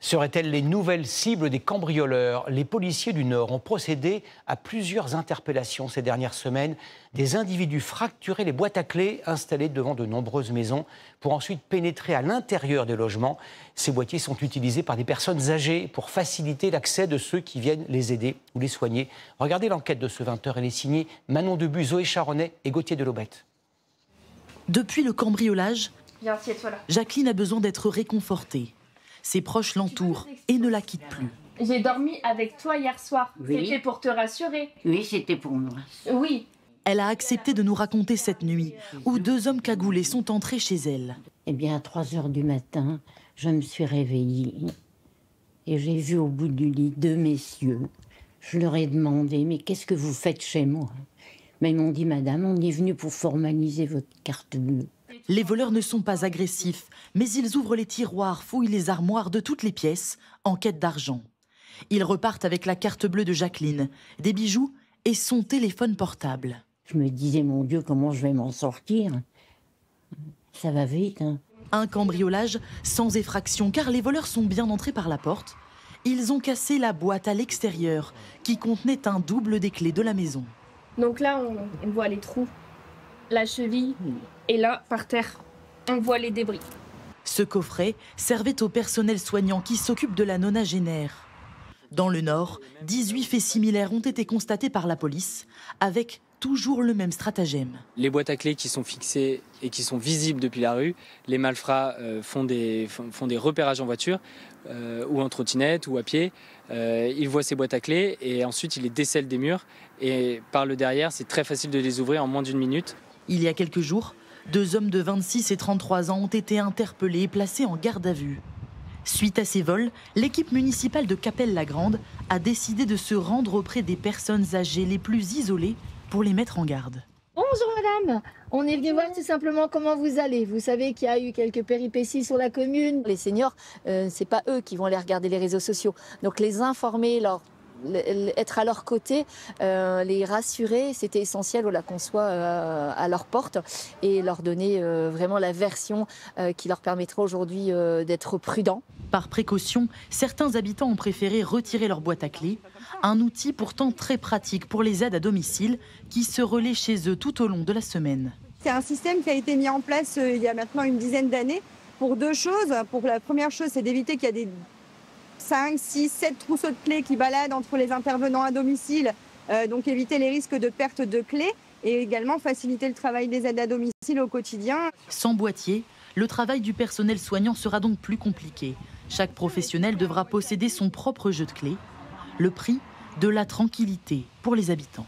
Seraient-elles les nouvelles cibles des cambrioleurs? Les policiers du Nord ont procédé à plusieurs interpellations ces dernières semaines. Des individus fracturaient les boîtes à clés installées devant de nombreuses maisons pour ensuite pénétrer à l'intérieur des logements. Ces boîtiers sont utilisés par des personnes âgées pour faciliter l'accès de ceux qui viennent les aider ou les soigner. Regardez l'enquête de ce 20h. Elle est signée Manon Debu, Zoé Charonnet et Gauthier Delobette. Depuis le cambriolage, Jacqueline a besoin d'être réconfortée. Ses proches l'entourent et ne la quittent plus. J'ai dormi avec toi hier soir. Oui. C'était pour te rassurer. Oui, c'était pour moi. Oui. Elle a accepté de nous raconter cette nuit où deux hommes cagoulés sont entrés chez elle. Eh bien, à 3 h du matin, je me suis réveillée et j'ai vu au bout du lit 2 messieurs. Je leur ai demandé, mais qu'est-ce que vous faites chez moi? Mais ils m'ont dit, madame, on est venu pour formaliser votre carte bleue. Les voleurs ne sont pas agressifs, mais ils ouvrent les tiroirs, fouillent les armoires de toutes les pièces en quête d'argent. Ils repartent avec la carte bleue de Jacqueline, des bijoux et son téléphone portable. Je me disais, mon Dieu, comment je vais m'en sortir? Ça va vite, hein. Un cambriolage sans effraction, car les voleurs sont bien entrés par la porte. Ils ont cassé la boîte à l'extérieur, qui contenait un double des clés de la maison. Donc là, on voit les trous, la cheville, et là, par terre, on voit les débris. Ce coffret servait au personnel soignant qui s'occupe de la nonagénaire. Dans le Nord, 18 faits similaires ont été constatés par la police, avec toujours le même stratagème. Les boîtes à clés qui sont fixées et qui sont visibles depuis la rue, les malfrats font des repérages en voiture ou en trottinette ou à pied. Ils voient ces boîtes à clés et ensuite ils les décèlent des murs. Et par le derrière, c'est très facile de les ouvrir en moins d'1 minute. Il y a quelques jours, 2 hommes de 26 et 33 ans ont été interpellés et placés en garde à vue. Suite à ces vols, l'équipe municipale de Cappelle-la-Grande a décidé de se rendre auprès des personnes âgées les plus isolées pour les mettre en garde. Bonjour madame, on est venu voir tout simplement comment vous allez. Vous savez qu'il y a eu quelques péripéties sur la commune. Les seniors, c'est pas eux qui vont aller regarder les réseaux sociaux. Donc les informer, être à leur côté, les rassurer, c'était essentiel qu'on soit à leur porte et leur donner vraiment la version qui leur permettra aujourd'hui d'être prudents. Par précaution, certains habitants ont préféré retirer leur boîte à clés, un outil pourtant très pratique pour les aides à domicile qui se relaient chez eux tout au long de la semaine. C'est un système qui a été mis en place il y a maintenant une dizaine d'années pour 2 choses. Pour la première chose, c'est d'éviter qu'il y ait des 5, 6, 7 trousseaux de clés qui baladent entre les intervenants à domicile, donc éviter les risques de perte de clés et également faciliter le travail des aides à domicile au quotidien. Sans boîtier, le travail du personnel soignant sera donc plus compliqué. Chaque professionnel devra posséder son propre jeu de clés. Le prix de la tranquillité pour les habitants.